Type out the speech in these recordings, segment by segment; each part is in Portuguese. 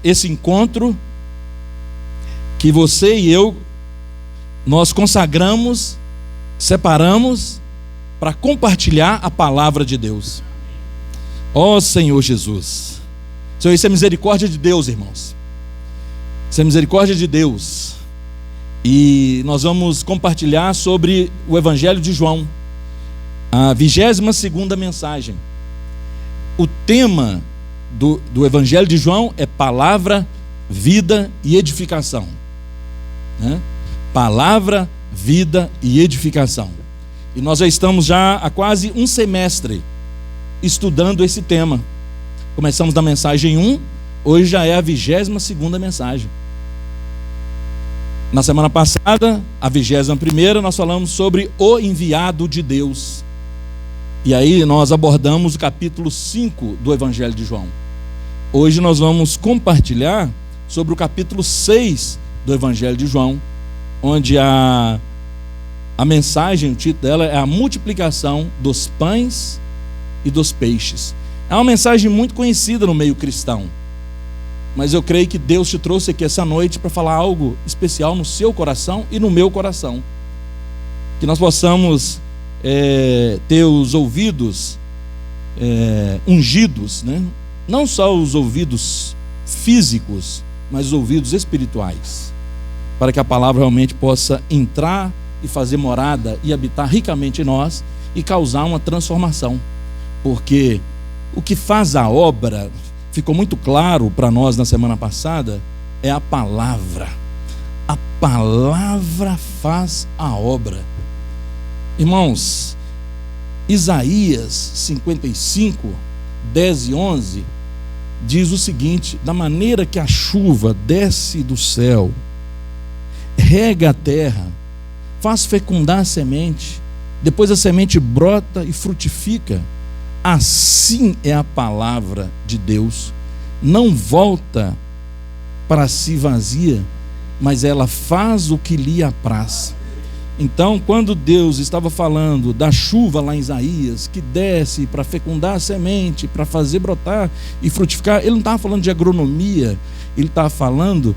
esse encontro que você e eu, nós consagramos, separamos para compartilhar a palavra de Deus. Ó Senhor Jesus. Senhor, isso é misericórdia de Deus, irmãos. Isso é misericórdia de Deus. E nós vamos compartilhar sobre o Evangelho de João, a 22ª mensagem. O tema do Evangelho de João é palavra, vida e edificação, né? Palavra, vida e edificação. E nós já estamos há quase um semestre estudando esse tema. Começamos da mensagem 1, hoje já é a 22ª mensagem. Na semana passada, a 21ª, nós falamos sobre o enviado de Deus. E aí nós abordamos o capítulo 5 do Evangelho de João. Hoje nós vamos compartilhar sobre o capítulo 6 do Evangelho de João, onde a mensagem, o título dela é a multiplicação dos pães e dos peixes. É uma mensagem muito conhecida no meio cristão, mas eu creio que Deus te trouxe aqui essa noite para falar algo especial no seu coração e no meu coração. Que nós possamos ter os ouvidos ungidos, né? Não só os ouvidos físicos, mas os ouvidos espirituais, para que a palavra realmente possa entrar e fazer morada e habitar ricamente em nós e causar uma transformação. Porque o que faz a obra, ficou muito claro para nós na semana passada, é a palavra. A palavra faz a obra. Irmãos, Isaías 55, 10 e 11 diz o seguinte: da maneira que a chuva desce do céu, rega a terra, faz fecundar a semente, depois a semente brota e frutifica, assim é a palavra de Deus. Não volta para si vazia, mas ela faz o que lhe apraz. Então, quando Deus estava falando da chuva lá em Isaías, que desce para fecundar a semente, para fazer brotar e frutificar, ele não estava falando de agronomia, ele estava falando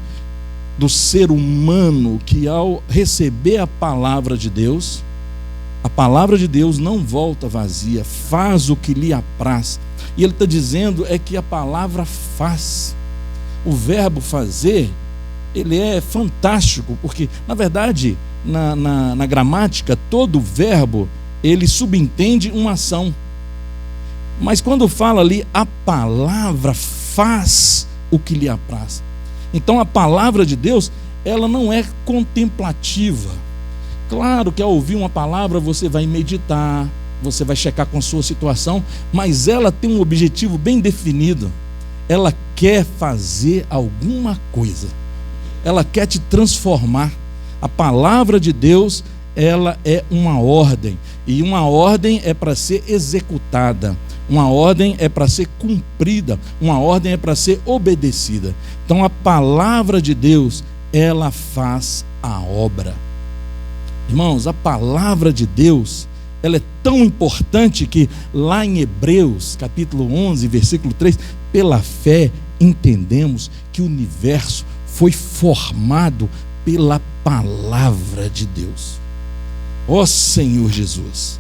do ser humano que, ao receber a palavra de Deus, a palavra de Deus não volta vazia, faz o que lhe apraz. E ele está dizendo que a palavra faz. O verbo fazer, ele é fantástico, porque, na verdade, na gramática, todo verbo, ele subentende uma ação. Mas quando fala ali, a palavra faz o que lhe apraz. Então a palavra de Deus, ela não é contemplativa. Claro que ao ouvir uma palavra você vai meditar, você vai checar com a sua situação, mas ela tem um objetivo bem definido. Ela quer fazer alguma coisa, ela quer te transformar. A palavra de Deus, ela é uma ordem, e uma ordem é para ser executada, uma ordem é para ser cumprida, uma ordem é para ser obedecida. Então a palavra de Deus, ela faz a obra. Irmãos, a palavra de Deus, ela é tão importante que lá em Hebreus, capítulo 11, versículo 3, pela fé entendemos que o universo foi formado pela palavra de Deus. Ó Senhor Jesus,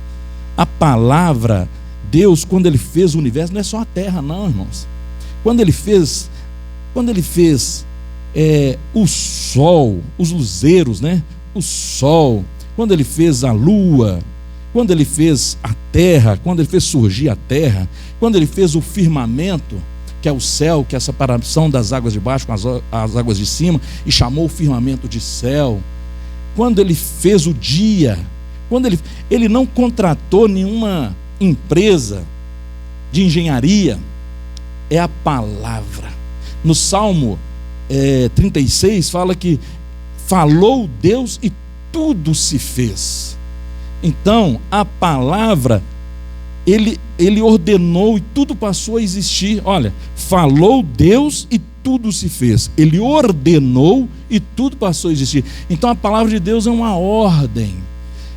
a palavra, Deus, quando Ele fez o universo, não é só a terra não, irmãos. Quando Ele fez o sol, os luzeiros, né? O sol, quando Ele fez a lua, quando Ele fez a terra, quando Ele fez surgir a terra, quando Ele fez o firmamento, que é o céu, que é a separação das águas de baixo com as águas de cima, e chamou o firmamento de céu. Quando Ele fez o dia, quando Ele não contratou nenhuma empresa de engenharia, é a palavra. No Salmo 36 fala que falou Deus e tudo se fez. Então a palavra, ele ordenou e tudo passou a existir. Olha, falou Deus e tudo se fez. Ele ordenou e tudo passou a existir. Então a palavra de Deus é uma ordem.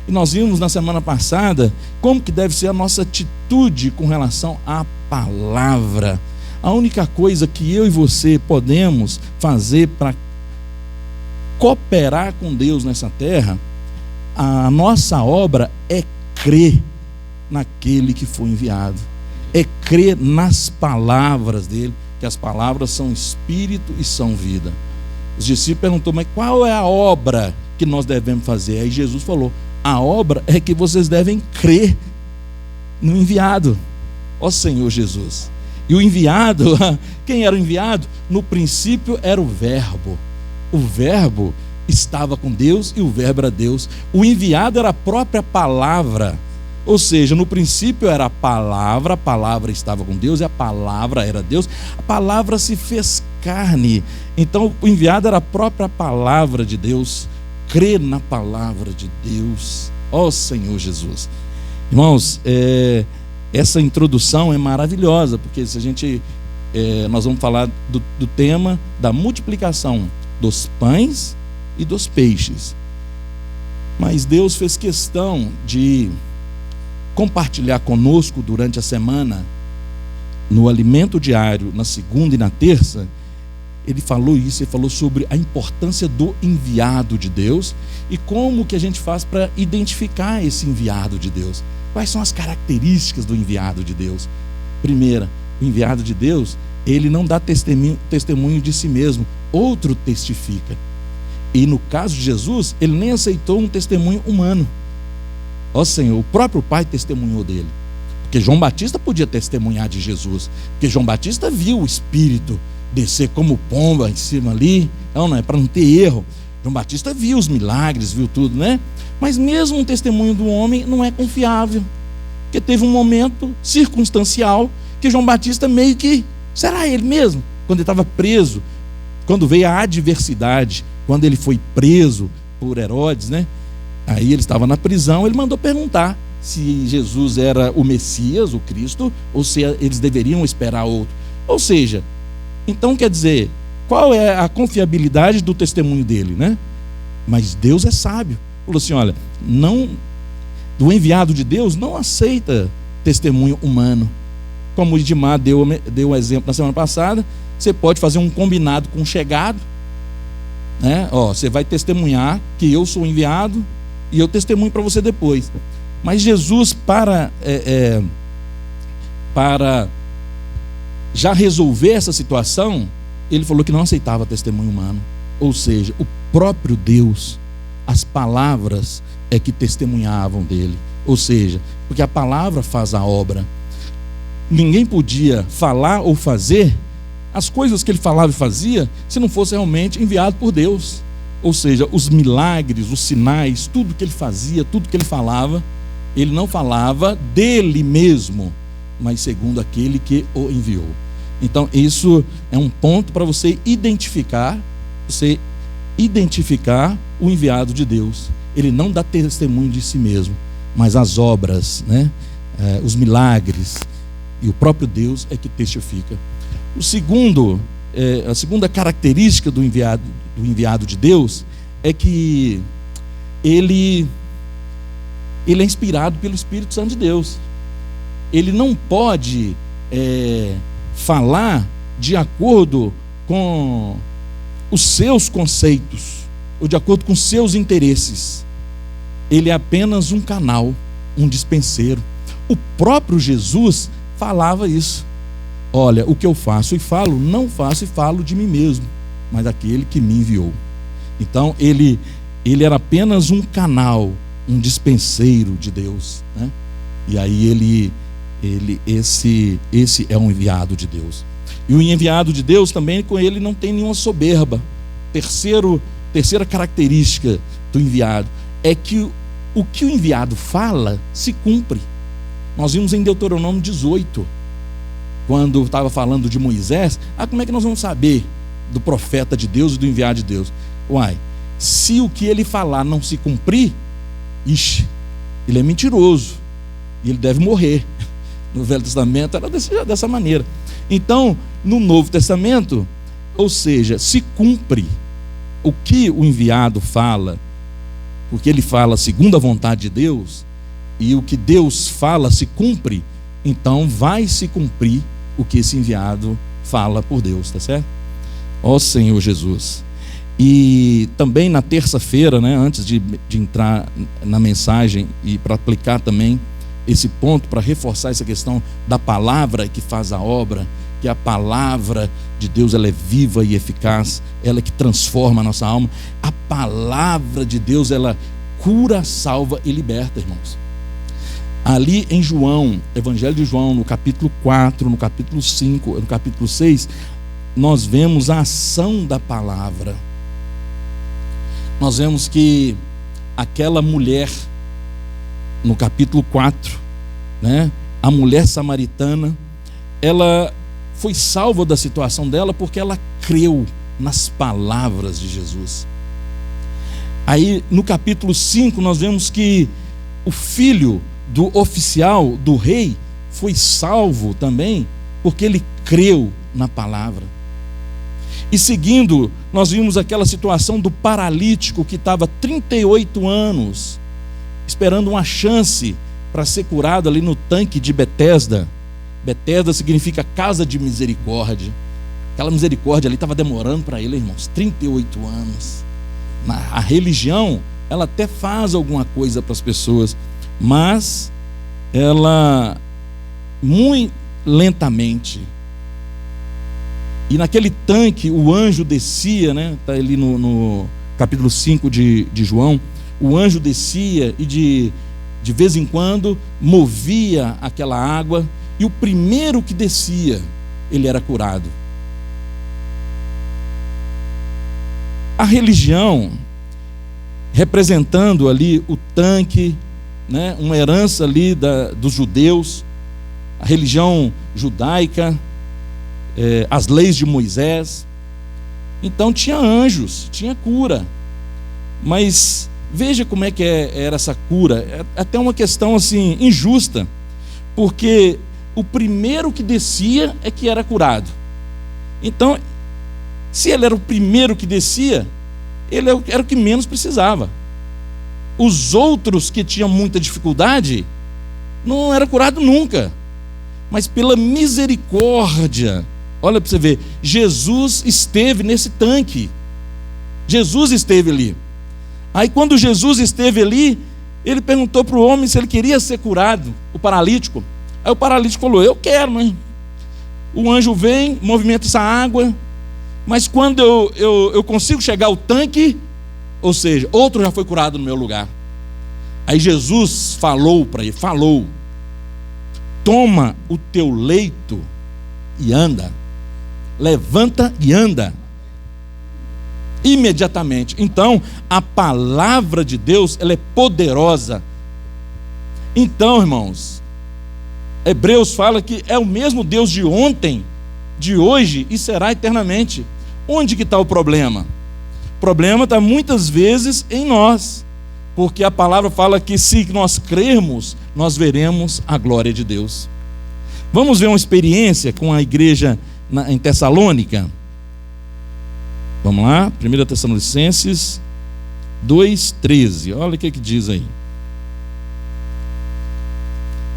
E nós vimos na semana passada como que deve ser a nossa atitude com relação à palavra. A única coisa que eu e você podemos fazer para cooperar com Deus nessa terra, a nossa obra é crer naquele que foi enviado, é crer nas palavras dele, que as palavras são espírito e são vida. Os discípulos perguntou, mas qual é a obra que nós devemos fazer? Aí Jesus falou, a obra é que vocês devem crer no enviado, ó Senhor Jesus. E o enviado, quem era o enviado? No princípio era o Verbo estava com Deus e o Verbo era Deus. O enviado era a própria palavra, ou seja, no princípio era a palavra estava com Deus e a palavra era Deus. A palavra se fez carne, então o enviado era a própria palavra de Deus. Crer na palavra de Deus, ó Senhor Jesus. Irmãos, essa introdução é maravilhosa, porque se a gente nós vamos falar do tema da multiplicação dos pães e dos peixes, mas Deus fez questão de compartilhar conosco durante a semana, no alimento diário, na segunda e na terça. Ele falou isso, ele falou sobre a importância do enviado de Deus e como que a gente faz para identificar esse enviado de Deus. Quais são as características do enviado de Deus? Primeira, o enviado de Deus, ele não dá testemunho de si mesmo, outro testifica. E no caso de Jesus, ele nem aceitou um testemunho humano. Ó Senhor, o próprio Pai testemunhou dele. Porque João Batista podia testemunhar de Jesus, porque João Batista viu o Espírito descer como pomba em cima ali, não é para não ter erro. João Batista viu os milagres, viu tudo, né? Mas mesmo um testemunho do homem não é confiável, porque teve um momento circunstancial que João Batista meio que, será ele mesmo? Quando ele estava preso, quando veio a adversidade, quando ele foi preso por Herodes, né? Aí ele estava na prisão, ele mandou perguntar se Jesus era o Messias, o Cristo, ou se eles deveriam esperar outro. Ou seja, então quer dizer, qual é a confiabilidade do testemunho dele, né? Mas Deus é sábio. Falou assim, olha, do enviado de Deus não aceita testemunho humano. Como o Idimar deu um exemplo na semana passada, você pode fazer um combinado com um chegado, né? Ó, você vai testemunhar que eu sou enviado e eu testemunho para você depois. Mas Jesus, para já resolver essa situação, ele falou que não aceitava testemunho humano. Ou seja, o próprio Deus, as palavras é que testemunhavam dele. Ou seja, porque a palavra faz a obra. Ninguém podia falar ou fazer as coisas que ele falava e fazia se não fosse realmente enviado por Deus. Ou seja, os milagres, os sinais, tudo que ele fazia, tudo que ele falava, ele não falava dele mesmo, mas segundo aquele que o enviou. Então isso é um ponto para você identificar o enviado de Deus. Ele não dá testemunho de si mesmo, mas as obras, né? Os milagres e o próprio Deus é que testifica. A segunda característica do enviado de Deus é que ele é inspirado pelo Espírito Santo de Deus. Ele não pode falar de acordo com os seus conceitos ou de acordo com os seus interesses. Ele é apenas um canal, um dispenseiro. O próprio Jesus falava isso. Olha, o que eu faço e falo, não faço e falo de mim mesmo, mas daquele que me enviou. Então ele era apenas um canal, um dispenseiro de Deus, né? E aí esse é um enviado de Deus. E o enviado de Deus também, com ele não tem nenhuma soberba. Terceira característica do enviado é que o que o enviado fala se cumpre. Nós vimos em Deuteronômio 18, quando estava falando de Moisés. Como é que nós vamos saber do profeta de Deus e do enviado de Deus? Se o que ele falar não se cumprir, ele é mentiroso e ele deve morrer. No Velho Testamento era dessa maneira. Então, no Novo Testamento, ou seja, se cumpre o que o enviado fala, porque ele fala segundo a vontade de Deus, e o que Deus fala se cumpre, então vai se cumprir o que esse enviado fala por Deus, tá certo? Ó Senhor Jesus. E também na terça-feira, né, antes de entrar na mensagem e para aplicar também esse ponto, para reforçar essa questão da palavra que faz a obra, que a palavra de Deus, ela é viva e eficaz, ela é que transforma a nossa alma. A palavra de Deus, ela cura, salva e liberta, irmãos. Ali em João, Evangelho de João, no capítulo 4, no capítulo 5, no capítulo 6, nós vemos a ação da palavra. Nós vemos que aquela mulher, no capítulo 4, né, a mulher samaritana, ela foi salva da situação dela porque ela creu nas palavras de Jesus. Aí no capítulo 5 nós vemos que o filho do oficial, do rei, foi salvo também porque ele creu na palavra. E seguindo, nós vimos aquela situação do paralítico que estava 38 anos esperando uma chance para ser curado ali no tanque de Betesda. Betesda significa casa de misericórdia. Aquela misericórdia ali estava demorando para ele, irmãos, 38 anos. A religião, ela até faz alguma coisa para as pessoas, mas ela muito lentamente. E naquele tanque o anjo descia, né? Está ali no capítulo 5 de João. O anjo descia e de vez em quando movia aquela água, e o primeiro que descia, ele era curado. A religião, representando ali o tanque, né, uma herança ali dos judeus, a religião judaica, as leis de Moisés. Então tinha anjos, tinha cura, mas veja como é que era essa cura. É até uma questão assim injusta, porque o primeiro que descia é que era curado. Então, se ele era o primeiro que descia, ele era o que menos precisava. Os outros que tinham muita dificuldade não era curado nunca. Mas pela misericórdia, olha para você ver, Jesus esteve nesse tanque. Jesus esteve ali. Aí quando Jesus esteve ali, ele perguntou para o homem se ele queria ser curado, o paralítico. Aí o paralítico falou: eu quero, né? O anjo vem, movimenta essa água, mas quando eu consigo chegar ao tanque, ou seja, outro já foi curado no meu lugar. Aí Jesus falou para ele, toma o teu leito e anda, levanta e anda. Imediatamente. Então, a palavra de Deus, ela é poderosa. Então, irmãos, Hebreus fala que é o mesmo Deus de ontem, de hoje e será eternamente. Onde que está o problema? O problema está muitas vezes em nós, porque a palavra fala que se nós crermos, nós veremos a glória de Deus. Vamos ver uma experiência com a igreja em Tessalônica. Vamos lá, 1 Tessalonicenses 2,13. Olha o que diz aí.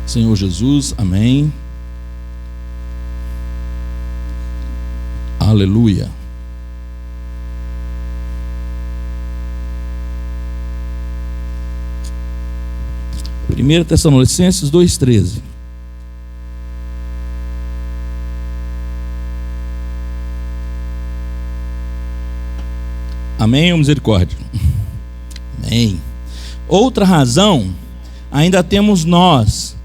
Senhor Jesus, amém. Aleluia. Primeira Tessalonicenses 2,13. Amém ou misericórdia? Amém. Outra razão, ainda temos nós,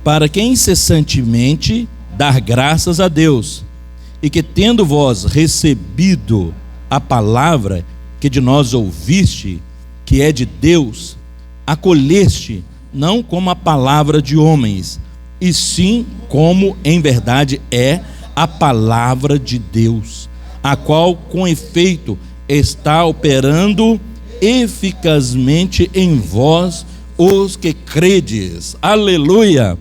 para que incessantemente dar graças a Deus, e que tendo vós recebido a palavra que de nós ouviste, que é de Deus, acolheste, não como a palavra de homens, e sim como em verdade é a palavra de Deus, a qual com efeito está operando eficazmente em vós os que credes. Aleluia!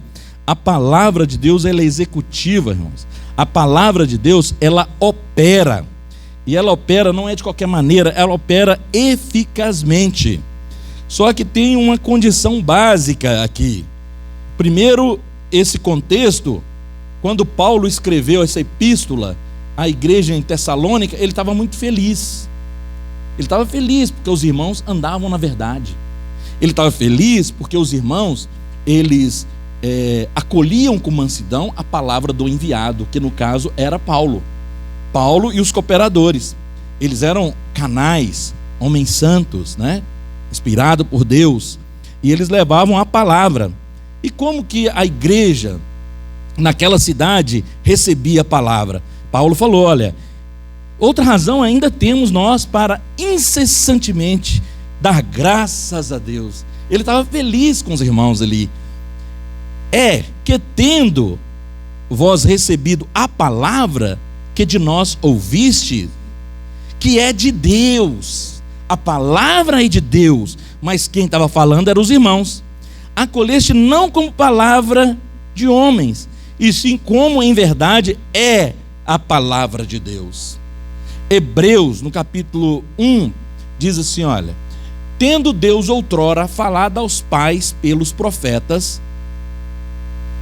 A palavra de Deus, ela é executiva, irmãos. A palavra de Deus, ela opera. E ela opera não é de qualquer maneira, ela opera eficazmente. Só que tem uma condição básica aqui. Primeiro, esse contexto quando Paulo escreveu essa epístola à igreja em Tessalônica, ele estava muito feliz. Ele estava feliz porque os irmãos andavam na verdade. Ele estava feliz porque os irmãos, eles acolhiam com mansidão a palavra do enviado, que no caso era Paulo. Paulo e os cooperadores. Eles eram canais, homens santos, né? Inspirados por Deus. E eles levavam a palavra. E como que a igreja naquela cidade recebia a palavra? Paulo falou, olha, outra razão ainda temos nós para incessantemente dar graças a Deus. Ele estava feliz com os irmãos ali. É que tendo vós recebido a palavra que de nós ouviste, que é de Deus, a palavra é de Deus, mas quem estava falando eram os irmãos, acolheste não como palavra de homens, e sim como em verdade é a palavra de Deus. Hebreus, no capítulo 1, diz assim, olha, tendo Deus outrora falado aos pais pelos profetas,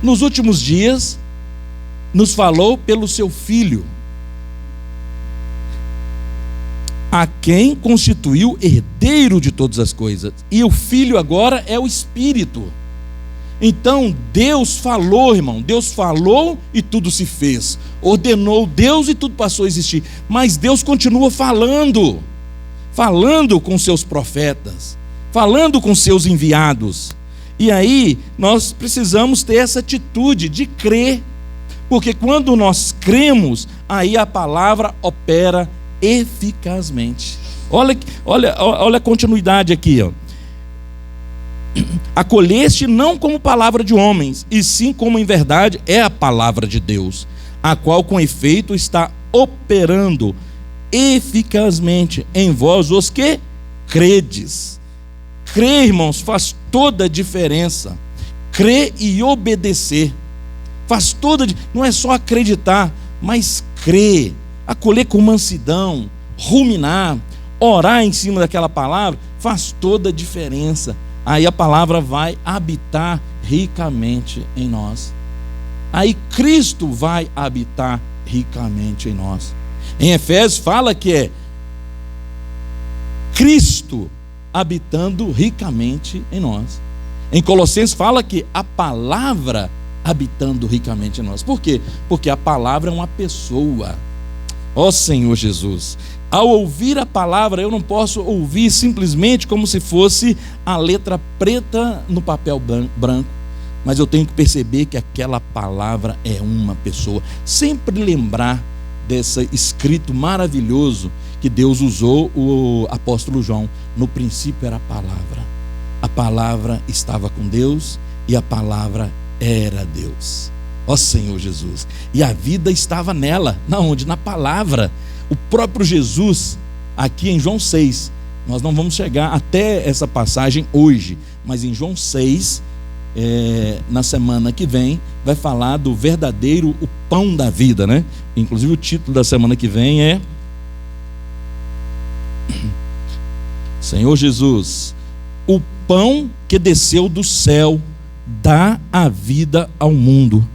nos últimos dias nos falou pelo seu Filho, a quem constituiu herdeiro de todas as coisas, e o Filho agora é o Espírito. Então Deus falou, irmão, Deus falou e tudo se fez, ordenou Deus e tudo passou a existir, mas Deus continua falando com seus profetas, falando com seus enviados. E aí nós precisamos ter essa atitude de crer, porque quando nós cremos, aí a palavra opera eficazmente. Olha a continuidade aqui, ó. Acolheste não como palavra de homens, e sim como em verdade é a palavra de Deus, a qual com efeito está operando eficazmente em vós os que credes. Crer, irmãos, faz toda a diferença. Crer e obedecer faz toda, não é só acreditar, mas crer, acolher com mansidão, ruminar, orar em cima daquela palavra, faz toda a diferença. Aí a palavra vai habitar ricamente em nós. Aí Cristo vai habitar ricamente em nós. Em Efésios fala que é Cristo habitando ricamente em nós. Em Colossenses fala que a palavra habitando ricamente em nós. Por quê? Porque a palavra é uma pessoa. Ó Senhor Jesus, ao ouvir a palavra, eu não posso ouvir simplesmente como se fosse a letra preta no papel branco, mas eu tenho que perceber que aquela palavra é uma pessoa. Sempre lembrar desse escrito maravilhoso que Deus usou o apóstolo João. No princípio era a palavra estava com Deus e a palavra era Deus. Ó Senhor Jesus, e a vida estava nela, onde? Na palavra. O próprio Jesus, aqui em João 6, nós não vamos chegar até essa passagem hoje, mas em João 6, na semana que vem, vai falar do verdadeiro, o pão da vida, né? Inclusive o título da semana que vem é Senhor Jesus, o pão que desceu do céu, dá a vida ao mundo.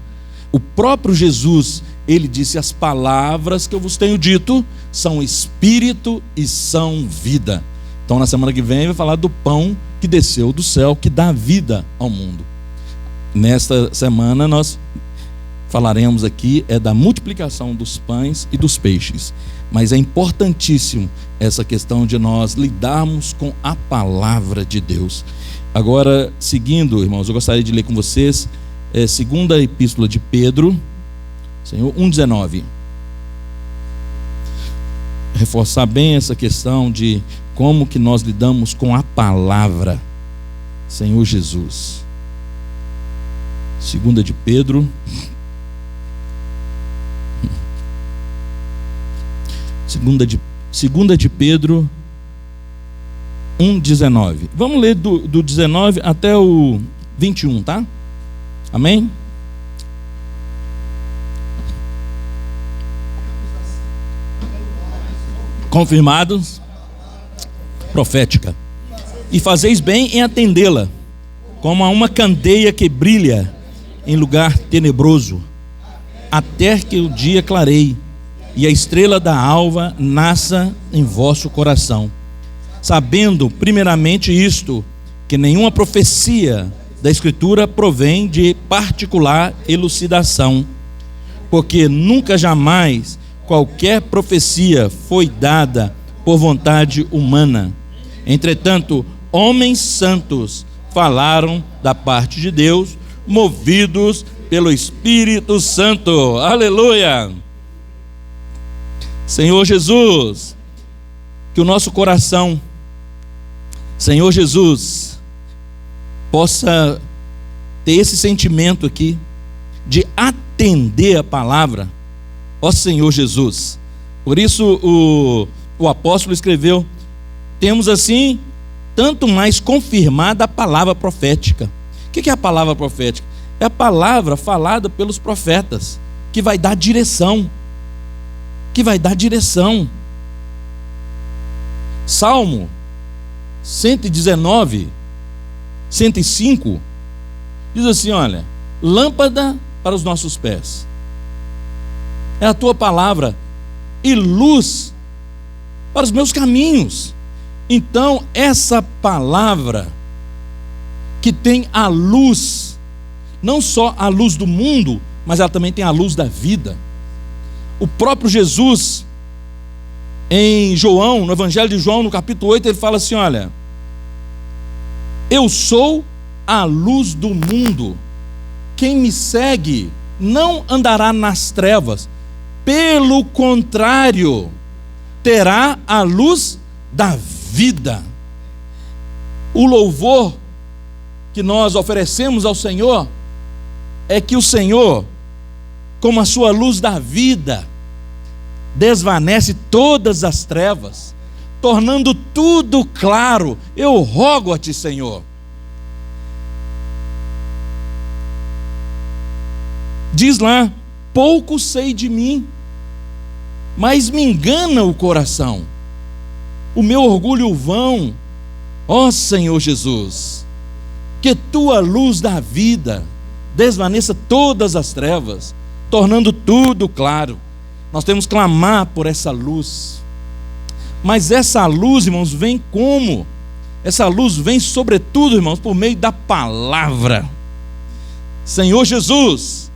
O próprio Jesus, ele disse, as palavras que eu vos tenho dito são espírito e são vida. Então na semana que vem vai falar do pão que desceu do céu, que dá vida ao mundo. Nesta semana nós falaremos aqui da multiplicação dos pães e dos peixes. Mas é importantíssimo essa questão de nós lidarmos com a palavra de Deus. Agora, seguindo, irmãos, eu gostaria de ler com vocês segunda epístola de Pedro, Senhor, 1,19. Reforçar bem essa questão de como que nós lidamos com a palavra, Senhor Jesus. Segunda de Pedro, segunda de Pedro 1,19. Vamos ler do 19 até o 21, tá? Amém? Confirmados? Profética. E fazeis bem em atendê-la, como a uma candeia que brilha em lugar tenebroso, até que o dia clareie e a estrela da alva nasça em vosso coração, sabendo primeiramente isto, que nenhuma profecia da Escritura provém de particular elucidação, porque nunca jamais qualquer profecia foi dada por vontade humana. Entretanto, homens santos falaram da parte de Deus, movidos pelo Espírito Santo. Aleluia! Senhor Jesus, que o nosso coração, Senhor Jesus, possa ter esse sentimento aqui de atender a palavra, ó Senhor Jesus. Por isso o apóstolo escreveu: temos assim tanto mais confirmada a palavra profética. O que é a palavra profética? É a palavra falada pelos profetas, que vai dar direção, Salmo 119, 105, diz assim: olha, lâmpada para os nossos pés é a tua palavra e luz para os meus caminhos. Então, essa palavra que tem a luz, não só a luz do mundo, mas ela também tem a luz da vida. O próprio Jesus, em João, no Evangelho de João, no capítulo 8, ele fala assim: olha, eu sou a luz do mundo, quem me segue não andará nas trevas, pelo contrário, terá a luz da vida. O louvor que nós oferecemos ao Senhor é que o Senhor, como a sua luz da vida, desvanece todas as trevas, tornando tudo claro. Eu rogo a ti, Senhor. Diz lá: pouco sei de mim, mas me engana o coração, o meu orgulho vão. Ó Senhor Jesus, que tua luz da vida desvaneça todas as trevas, tornando tudo claro. Nós temos que clamar por essa luz. Mas essa luz, irmãos, vem como? Essa luz vem sobretudo, irmãos, por meio da palavra. Senhor Jesus.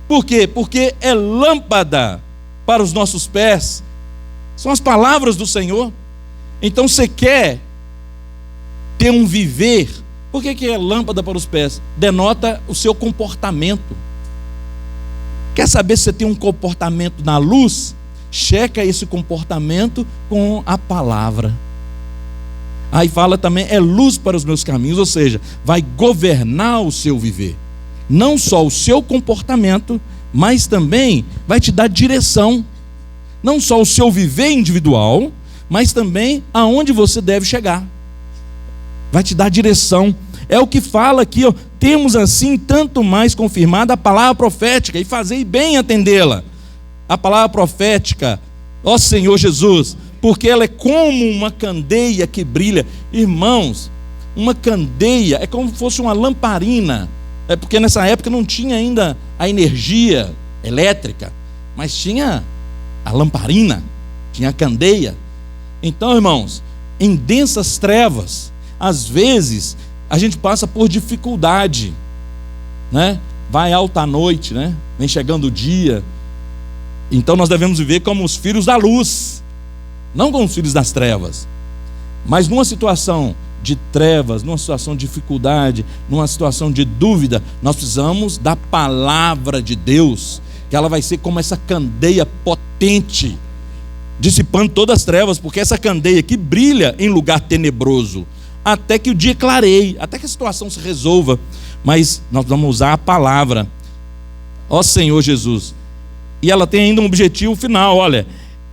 Por quê? Porque é lâmpada para os nossos pés. São as palavras do Senhor. Então você quer ter um viver. Por que é lâmpada para os pés? Denota o seu comportamento. Quer saber se você tem um comportamento na luz? Checa esse comportamento com a palavra. Aí fala também, é luz para os meus caminhos, ou seja, vai governar o seu viver. Não só o seu comportamento, mas também vai te dar direção. Não só o seu viver individual, mas também aonde você deve chegar. Vai te dar direção. É o que fala aqui, ó. Temos assim tanto mais confirmada a palavra profética, e fazei bem atendê-la. A palavra profética, ó Senhor Jesus, porque ela é como uma candeia que brilha. Irmãos, uma candeia é como se fosse uma lamparina. É porque nessa época não tinha ainda a energia elétrica, mas tinha a lamparina, tinha a candeia. Então, irmãos, em densas trevas, às vezes a gente passa por dificuldade, né? Vai alta a noite, né? Vem chegando o dia. Então nós devemos viver como os filhos da luz, não como os filhos das trevas. Mas numa situação de trevas, numa situação de dificuldade, numa situação de dúvida, nós precisamos da palavra de Deus, que ela vai ser como essa candeia potente, dissipando todas as trevas, porque essa candeia que brilha em lugar tenebroso, até que o dia clareie, até que a situação se resolva. Mas nós vamos usar a palavra, ó Senhor Jesus. E ela tem ainda um objetivo final, olha: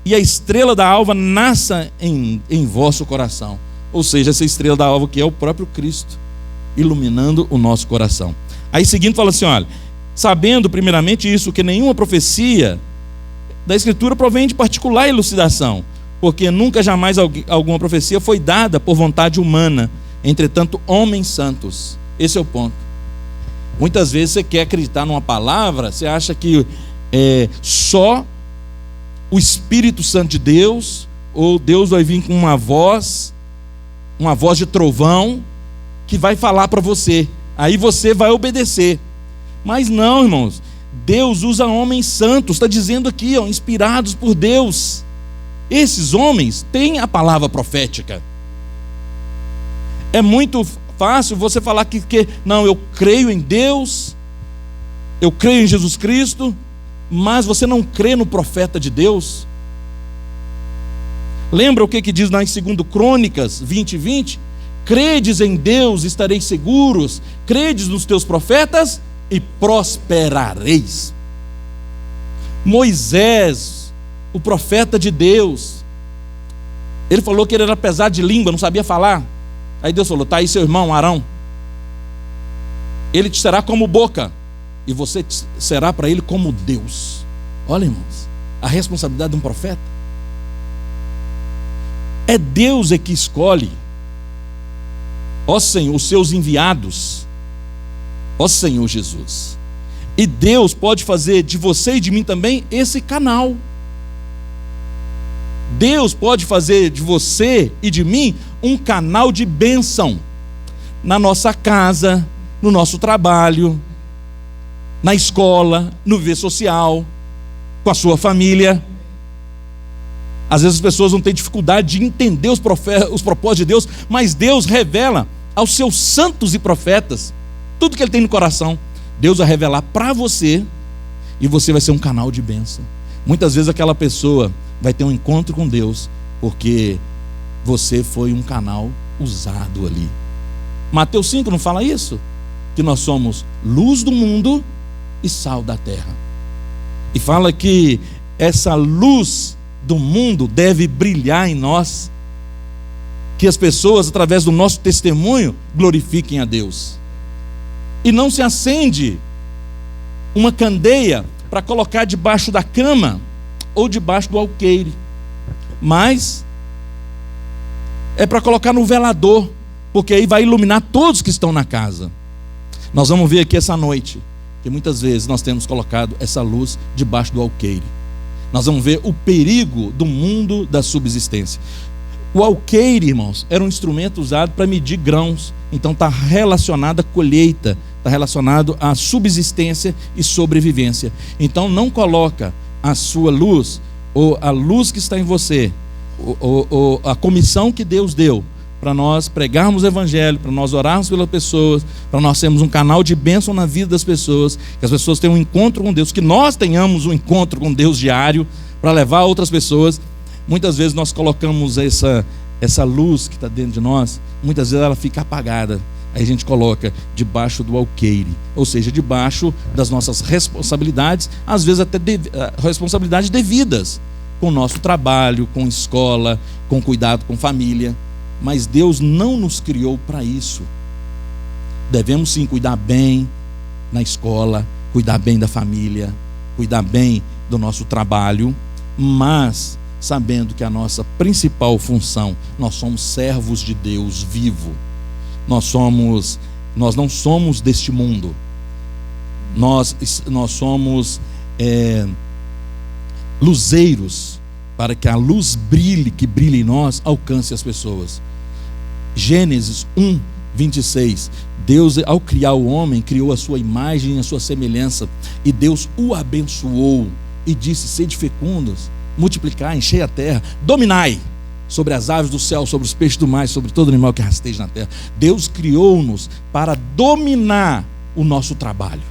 e a estrela da alva nasça em vosso coração. Ou seja, essa estrela da alva que é o próprio Cristo, iluminando o nosso coração. Aí seguindo fala assim, olha: sabendo primeiramente isso, que nenhuma profecia da Escritura provém de particular elucidação, porque nunca jamais alguma profecia foi dada por vontade humana, entretanto homens santos. Esse é o ponto. Muitas vezes você quer acreditar numa palavra, você acha que só o Espírito Santo de Deus, ou Deus vai vir com uma voz de trovão, que vai falar para você, aí você vai obedecer. Mas não, irmãos, Deus usa homens santos, está dizendo aqui, inspirados por Deus. Esses homens têm a palavra profética. É muito fácil você falar que não, eu creio em Deus, eu creio em Jesus Cristo, mas você não crê no profeta de Deus. Lembra o que diz lá em 2 Crônicas 20:20? Credes em Deus, estareis seguros, credes nos teus profetas e prosperareis. Moisés, o profeta de Deus, ele falou que ele era pesado de língua, não sabia falar. Aí Deus falou: está aí seu irmão Arão, ele te será como boca, e você será para ele como Deus. Olha, irmãos, a responsabilidade de um profeta. É Deus que escolhe, ó Senhor, os seus enviados, ó Senhor Jesus. E Deus pode fazer de você e de mim também esse canal. Deus pode fazer de você e de mim um canal de bênção na nossa casa, no nosso trabalho, na escola, no viver social, com a sua família. Às vezes as pessoas não têm dificuldade de entender os propósitos de Deus, mas Deus revela aos seus santos e profetas tudo que Ele tem no coração. Deus vai revelar para você, e você vai ser um canal de bênção. Muitas vezes aquela pessoa vai ter um encontro com Deus, porque você foi um canal usado ali. Mateus 5 não fala isso? Que nós somos luz do mundo e sal da terra. E fala que essa luz do mundo deve brilhar em nós, que as pessoas, através do nosso testemunho, glorifiquem a Deus. E não se acende uma candeia para colocar debaixo da cama ou debaixo do alqueire, mas é para colocar no velador, porque aí vai iluminar todos que estão na casa. Nós vamos ver aqui essa noite que muitas vezes nós temos colocado essa luz debaixo do alqueire. Nós vamos ver o perigo do mundo da subsistência. O alqueire, irmãos, era um instrumento usado para medir grãos. Então está relacionado à colheita, está relacionado à subsistência e sobrevivência. Então não coloca a sua luz, ou a luz que está em você, ou a comissão que Deus deu para nós pregarmos o evangelho, para nós orarmos pelas pessoas, para nós sermos um canal de bênção na vida das pessoas, que as pessoas tenham um encontro com Deus, que nós tenhamos um encontro com Deus diário, para levar a outras pessoas. Muitas vezes nós colocamos essa luz que está dentro de nós, muitas vezes ela fica apagada. Aí a gente coloca debaixo do alqueire, ou seja, debaixo das nossas responsabilidades, às vezes até responsabilidades devidas, com o nosso trabalho, com escola, com cuidado com família. Mas Deus não nos criou para isso. Devemos sim cuidar bem na escola, cuidar bem da família, cuidar bem do nosso trabalho, mas sabendo que a nossa principal função, nós somos servos de Deus vivo. Nós não somos deste mundo. Nós somos luzeiros, para que a luz brilhe, que brilhe em nós, alcance as pessoas. Gênesis 1:26. Deus, ao criar o homem, criou a sua imagem e a sua semelhança, e Deus o abençoou e disse: sede fecundos, multiplicai, enchei a terra, dominai sobre as aves do céu, sobre os peixes do mar, sobre todo animal que rasteja na terra. Deus criou-nos para dominar o nosso trabalho,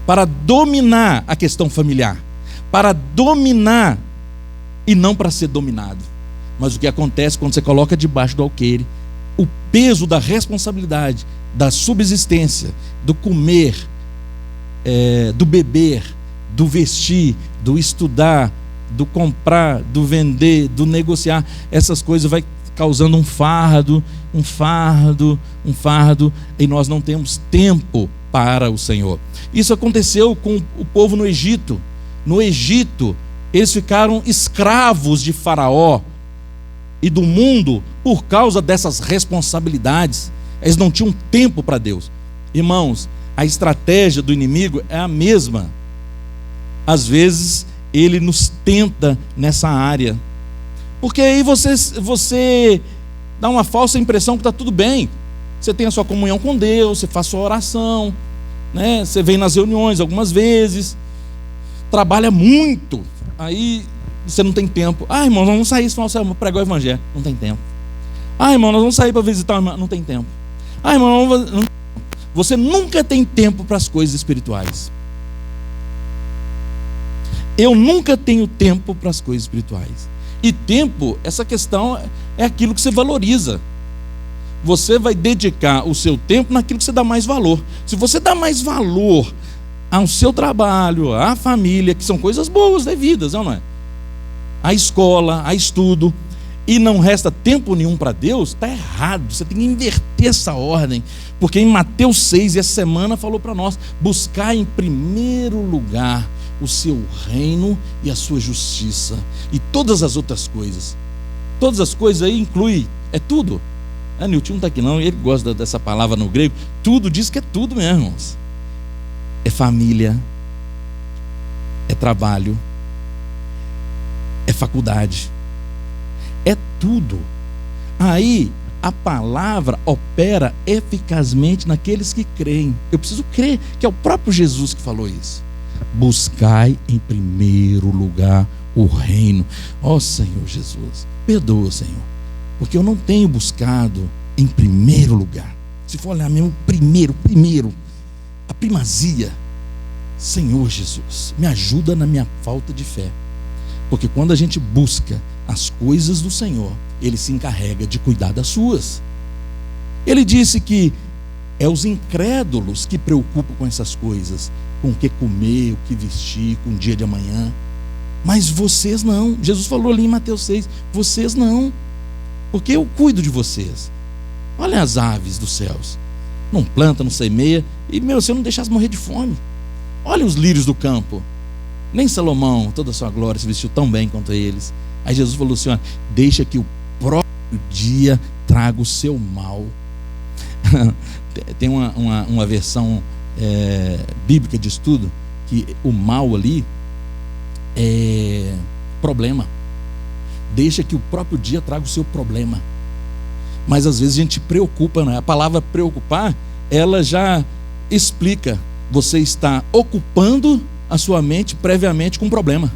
para dominar a questão familiar, para dominar e não para ser dominado. Mas o que acontece quando você coloca debaixo do alqueire o peso da responsabilidade, da subsistência, do comer, do beber, do vestir, do estudar, do comprar, do vender, do negociar, essas coisas vai causando um fardo, e nós não temos tempo para o Senhor. Isso aconteceu com o povo no Egito. No Egito, eles ficaram escravos de Faraó e do mundo por causa dessas responsabilidades. Eles não tinham tempo para Deus. Irmãos, a estratégia do inimigo é a mesma. às vezes ele nos tenta nessa área, porque aí você dá uma falsa impressão que está tudo bem. Você tem a sua comunhão com Deus, você faz sua oração, né? Você vem nas reuniões algumas vezes, trabalha muito, aí você não tem tempo. Irmão, nós vamos sair esse final de semana para pregar o evangelho. Não tem tempo. Irmão, nós vamos sair para visitar o irmão. Não tem tempo. Irmão, você nunca tem tempo para as coisas espirituais. Eu nunca tenho tempo para as coisas espirituais. E tempo, essa questão é aquilo que você valoriza. Você vai dedicar o seu tempo naquilo que você dá mais valor. Se você dá mais valor ao seu trabalho, à família, que são coisas boas, devidas, não é? A escola, a estudo, e não resta tempo nenhum para Deus, está errado. Você tem que inverter essa ordem, porque em Mateus 6, essa semana falou para nós: buscar em primeiro lugar o seu reino e a sua justiça, e todas as outras coisas. Todas as coisas aí inclui, é tudo. Nilton não está aqui não, ele gosta dessa palavra no grego. Tudo diz que é tudo mesmo, irmãos. É família, é trabalho, é faculdade, é tudo. Aí a palavra opera eficazmente naqueles que creem. Eu preciso crer que é o próprio Jesus que falou isso. Buscai em primeiro lugar o reino. Ó Senhor Jesus, perdoa, Senhor, porque eu não tenho buscado em primeiro lugar. Se for olhar mesmo, primeiro, a primazia. Senhor Jesus, me ajuda na minha falta de fé, porque quando a gente busca as coisas do Senhor, Ele se encarrega de cuidar das suas. Ele disse que é os incrédulos que preocupam com essas coisas, com o que comer, o que vestir, com o dia de amanhã. Mas vocês não. Jesus falou ali em Mateus 6, vocês não, porque eu cuido de vocês. Olha as aves dos céus, não planta, não semeia, e você não deixa elas morrer de fome. Olha os lírios do campo, nem Salomão, toda a sua glória, se vestiu tão bem quanto eles. Aí Jesus falou assim: ó, deixa que o próprio dia traga o seu mal. Tem uma versão bíblica de estudo, que o mal ali é problema. Deixa que o próprio dia traga o seu problema. Mas às vezes a gente preocupa, né? A palavra preocupar, ela já explica. Você está ocupando a sua mente previamente com um problema.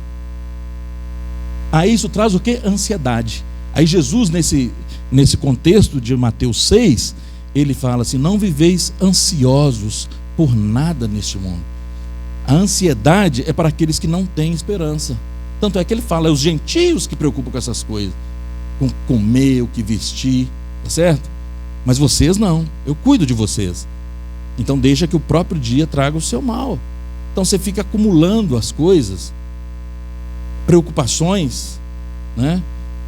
Aí isso traz o que? Ansiedade. Aí Jesus, nesse contexto de Mateus 6, ele fala assim: não viveis ansiosos por nada neste mundo. A ansiedade é para aqueles que não têm esperança. Tanto é que ele fala, é os gentios que preocupam com essas coisas, com comer, o que vestir, tá certo? Mas vocês não, eu cuido de vocês. Então deixa que o próprio dia traga o seu mal. Então você fica acumulando as coisas, preocupações, né?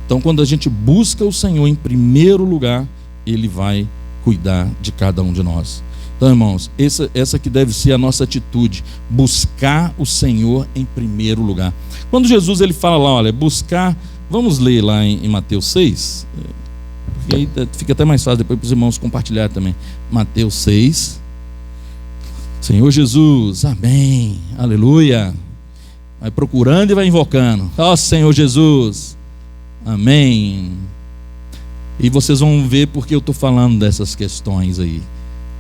Então quando a gente busca o Senhor em primeiro lugar, Ele vai cuidar de cada um de nós. Então, irmãos, essa que deve ser a nossa atitude: buscar o Senhor em primeiro lugar. Quando Jesus ele fala lá, olha, buscar, vamos ler lá em Mateus 6, porque aí fica até mais fácil depois para os irmãos compartilhar também. Mateus 6, Senhor Jesus, amém, aleluia. Vai procurando e vai invocando, ó Senhor Jesus, amém. E vocês vão ver porque eu estou falando dessas questões aí,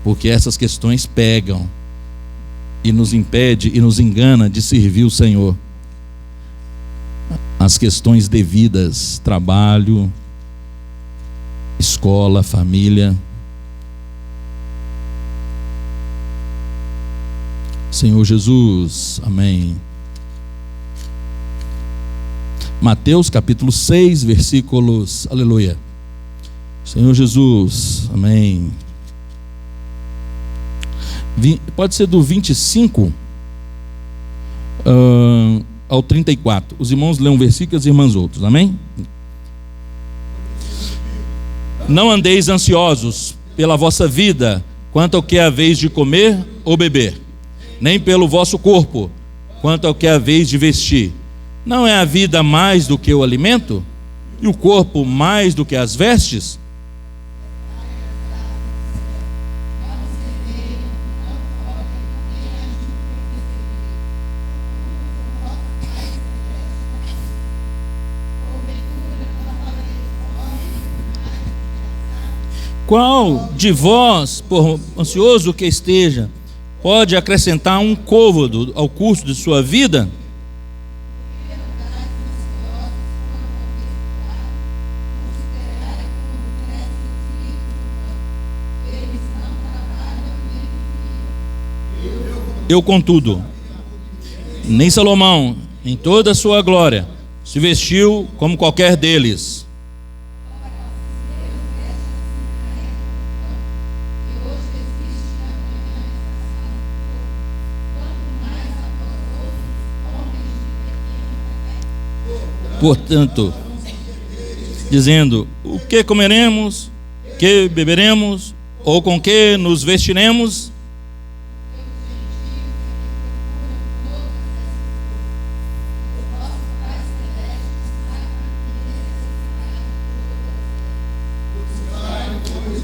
porque essas questões pegam e nos impede e nos engana de servir o Senhor. As questões devidas, trabalho, escola, família. Senhor Jesus, amém. Mateus capítulo 6, versículos, aleluia. Senhor Jesus, amém. Pode ser do 25 ao 34. Os irmãos lêem um versículo e as irmãs outros, amém? Não andeis ansiosos pela vossa vida, quanto ao que haveis de comer ou beber, nem pelo vosso corpo, quanto ao que haveis de vestir. Não é a vida mais do que o alimento, e o corpo mais do que as vestes? Qual de vós, por ansioso que esteja, pode acrescentar um côvado ao curso de sua vida? Eu, contudo, nem Salomão, em toda a sua glória, se vestiu como qualquer deles. Portanto, dizendo: o que comeremos, que beberemos, ou com que nos vestiremos?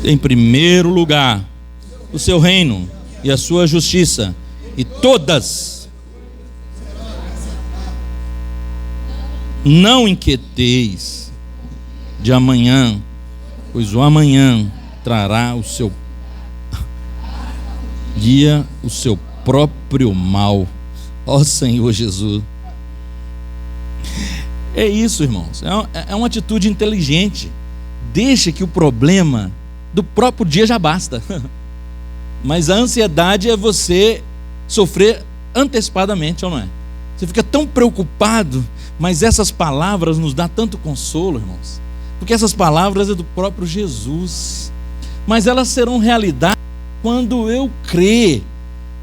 Em primeiro lugar, o seu reino e a sua justiça, e todas. Não inquieteis de amanhã, pois o amanhã trará o seu dia, o seu próprio mal. Ó Senhor Jesus. É isso, irmãos. É uma atitude inteligente. Deixa que o problema do próprio dia já basta. Mas a ansiedade é você sofrer antecipadamente, ou não é? Você fica tão preocupado, mas essas palavras nos dão tanto consolo, irmãos, porque essas palavras é do próprio Jesus, mas elas serão realidade quando eu crer,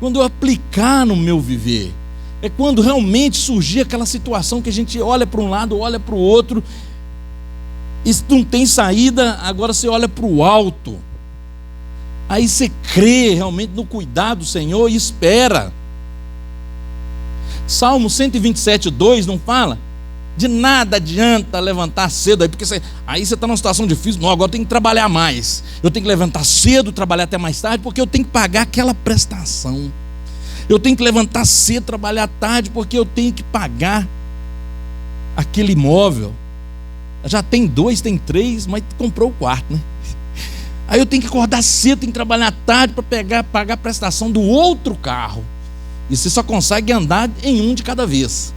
quando eu aplicar no meu viver. É quando realmente surgir aquela situação que a gente olha para um lado, olha para o outro, isso não tem saída, agora você olha para o alto, aí você crê realmente no cuidado do Senhor e espera. Salmo 127:2 não fala? De nada adianta levantar cedo, aí, porque aí você está numa situação difícil. Não, agora eu tenho que trabalhar mais, eu tenho que levantar cedo, trabalhar até mais tarde, porque eu tenho que pagar aquela prestação. Eu tenho que levantar cedo, trabalhar tarde, porque eu tenho que pagar aquele imóvel. Já tem 2, tem 3, mas comprou o quarto, né? Aí eu tenho que acordar cedo, tenho que trabalhar tarde para pagar a prestação do outro carro. E você só consegue andar em um de cada vez.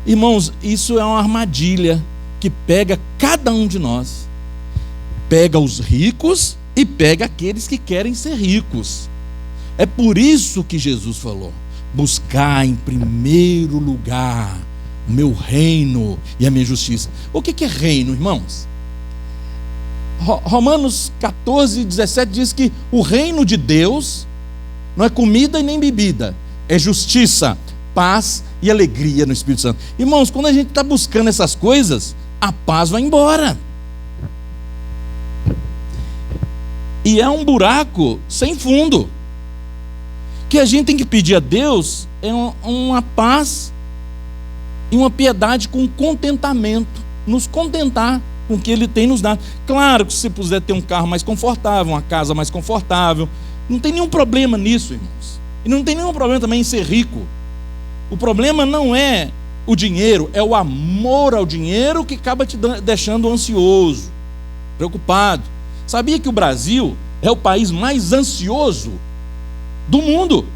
Irmãos, isso é uma armadilha que pega cada um de nós. Pega os ricos e pega aqueles que querem ser ricos. É por isso que Jesus falou: buscar em primeiro lugar o meu reino e a minha justiça. O que é reino, irmãos? Romanos 14:17 diz que o reino de Deus não é comida e nem bebida, é justiça, paz e alegria no Espírito Santo. Irmãos, quando a gente está buscando essas coisas, a paz vai embora. E é um buraco sem fundo. Que a gente tem que pedir a Deus é uma paz e uma piedade com contentamento, nos contentar com o que Ele tem nos dado. Claro que se você puder ter um carro mais confortável, uma casa mais confortável, não tem nenhum problema nisso, irmãos. E não tem nenhum problema também em ser rico. O problema não é o dinheiro, é o amor ao dinheiro que acaba te deixando ansioso, preocupado. Sabia que o Brasil é o país mais ansioso do mundo?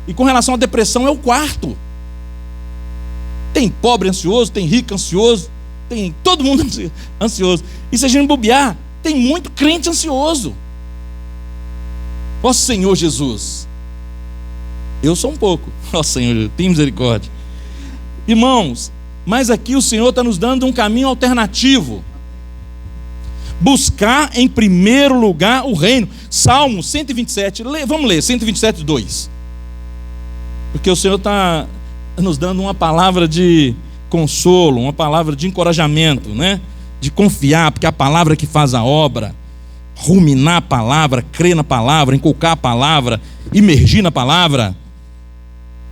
E com relação à depressão é o 4º. Tem pobre ansioso, tem rico ansioso, tem todo mundo ansioso. E se a gente bobear, tem muito crente ansioso. Ó Senhor Jesus, eu sou um pouco. Ó Senhor, tem misericórdia. Irmãos, mas aqui o Senhor está nos dando um caminho alternativo. Buscar em primeiro lugar o reino. Salmo 127, vamos ler 127:2. Porque o Senhor está nos dando uma palavra de consolo, uma palavra de encorajamento, né? De confiar, porque é a palavra que faz a obra. Ruminar a palavra, crer na palavra, inculcar a palavra, imergir na palavra,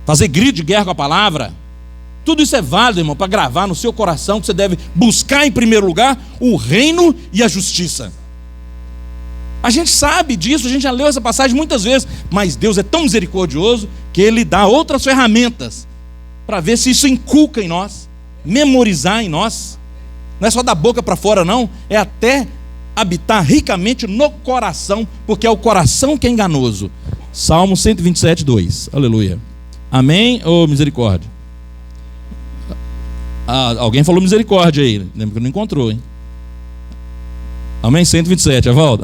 fazer grito de guerra com a palavra. Tudo isso é válido, irmão, para gravar no seu coração que você deve buscar em primeiro lugar o reino e a justiça. A gente sabe disso, a gente já leu essa passagem muitas vezes, mas Deus é tão misericordioso que Ele dá outras ferramentas para ver se isso inculca em nós, memorizar em nós. Não é só da boca para fora não, é até habitar ricamente no coração, porque é o coração que é enganoso. Salmo 127, 2. Aleluia. Amém ou misericórdia? Alguém falou misericórdia aí. Lembra que não encontrou, hein? Amém? 127, Evaldo.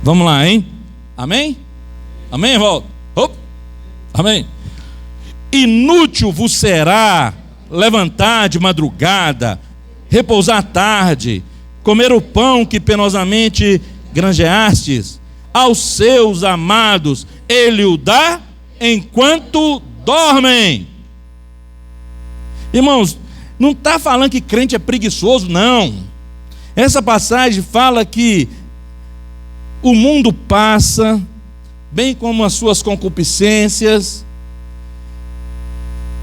Vamos lá, hein? Amém? Amém, Evaldo? Amém. Inútil vos será levantar de madrugada, repousar tarde, comer o pão que penosamente granjeastes. Aos seus amados ele o dá enquanto dormem. Irmãos, não está falando que crente é preguiçoso, não. Essa passagem fala que o mundo passa, bem como as suas concupiscências.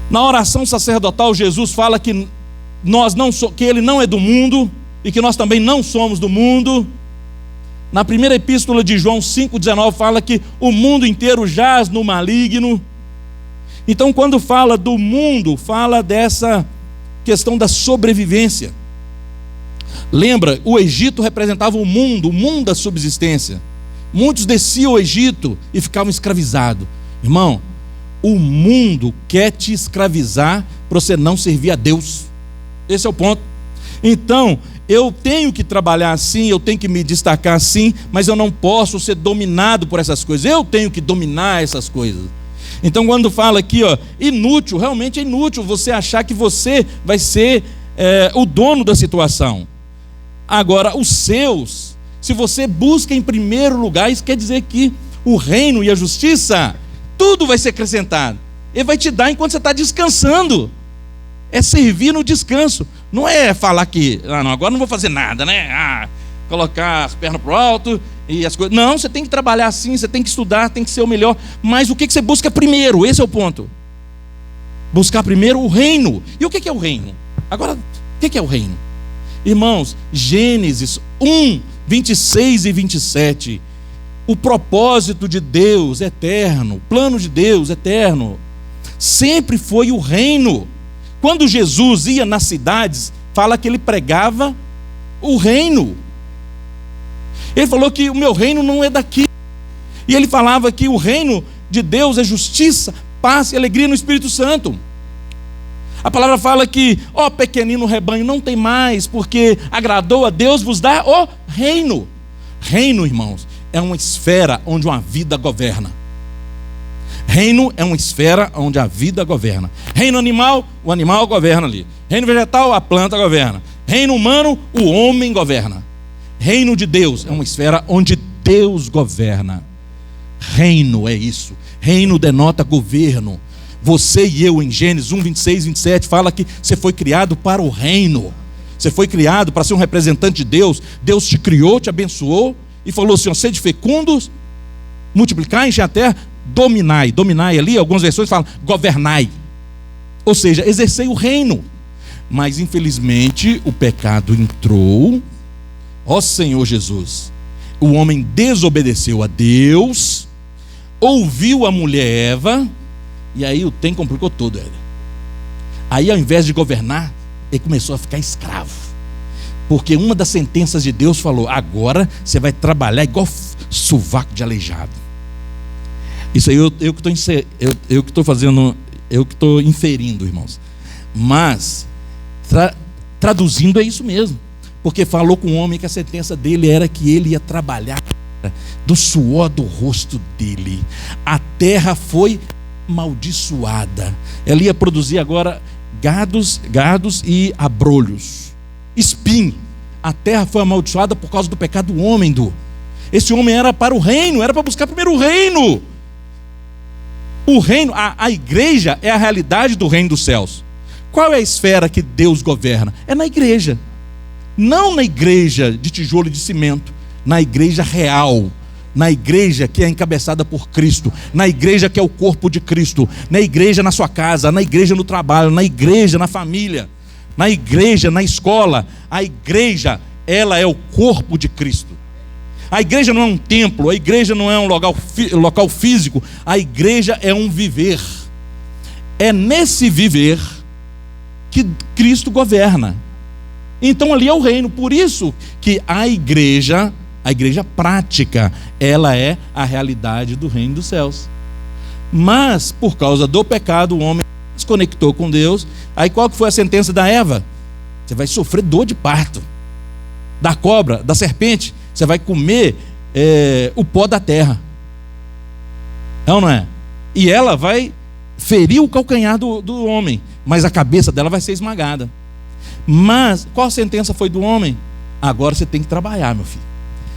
Na oração sacerdotal, Jesus fala que que ele não é do mundo e que nós também não somos do mundo. Na primeira epístola de João 5,19 fala que o mundo inteiro jaz no maligno. Então, quando fala do mundo, fala dessa questão da sobrevivência. Lembra, o Egito representava o mundo da subsistência. Muitos desciam ao Egito e ficavam escravizados. Irmão, o mundo quer te escravizar para você não servir a Deus. Esse é o ponto. Então, eu tenho que trabalhar assim, eu tenho que me destacar assim, mas eu não posso ser dominado por essas coisas. Eu tenho que dominar essas coisas. Então, quando fala aqui, inútil, realmente é inútil você achar que você vai ser o dono da situação. Agora, os seus, se você busca em primeiro lugar, isso quer dizer que o reino e a justiça, tudo vai ser acrescentado. Ele vai te dar enquanto você está descansando. É servir no descanso. Não é falar que, agora não vou fazer nada, né? Colocar as pernas para o alto e as coisas. Não, você tem que trabalhar assim, você tem que estudar, tem que ser o melhor. Mas o que você busca primeiro? Esse é o ponto. Buscar primeiro o reino. E o que é o reino? Agora, o que é o reino? Irmãos, Gênesis 1, 26 e 27. O propósito de Deus eterno, o plano de Deus eterno, sempre foi o reino. Quando Jesus ia nas cidades, fala que ele pregava o reino. Ele falou que o meu reino não é daqui. E ele falava que o reino de Deus é justiça, paz e alegria no Espírito Santo. A palavra fala que, pequenino rebanho, não tem mais, porque agradou a Deus vos dar o reino. Reino, irmãos, é uma esfera onde uma vida governa. Reino é uma esfera onde a vida governa. Reino animal, o animal governa ali. Reino vegetal, a planta governa. Reino humano, o homem governa. Reino de Deus é uma esfera onde Deus governa. Reino é isso. Reino denota governo. Você e eu, em Gênesis 1, 26, 27, fala que você foi criado para o reino. Você foi criado para ser um representante de Deus. Deus te criou, te abençoou e falou assim: sede fecundos, multiplicai, enchei a terra, dominai. Dominai ali, algumas versões falam governai. Ou seja, exercei o reino. Mas infelizmente o pecado entrou. Ó Senhor Jesus, o homem desobedeceu a Deus, ouviu a mulher Eva, e aí o trem complicou todo ele. Aí, ao invés de governar, ele começou a ficar escravo. Porque uma das sentenças de Deus falou: agora você vai trabalhar igual sovaco de aleijado. Isso aí eu que estou fazendo, eu que estou inferindo, irmãos. Mas traduzindo é isso mesmo. Porque falou com o homem que a sentença dele era que ele ia trabalhar do suor do rosto dele. A terra foi amaldiçoada. Ela ia produzir agora gados e abrolhos, espinho. A terra foi amaldiçoada por causa do pecado do homem. Esse homem era para o reino, era para buscar primeiro o reino. O reino, a igreja é a realidade do reino dos céus. Qual é a esfera que Deus governa? É na igreja. Não na igreja de tijolo e de cimento, na igreja real, na igreja que é encabeçada por Cristo, na igreja que é o corpo de Cristo, na igreja na sua casa, na igreja no trabalho, na igreja na família, na igreja na escola. A igreja, ela é o corpo de Cristo. A igreja não é um templo, a igreja não é um local físico, a igreja é um viver. É nesse viver que Cristo governa. Então ali é o reino. Por isso que a igreja prática, ela é a realidade do reino dos céus. Mas por causa do pecado, o homem se desconectou com Deus. Aí qual que foi a sentença da Eva? Você vai sofrer dor de parto. Da cobra, da serpente, você vai comer o pó da terra. É ou não é? E ela vai ferir o calcanhar do homem, mas a cabeça dela vai ser esmagada. Mas qual a sentença foi do homem? Agora você tem que trabalhar, meu filho.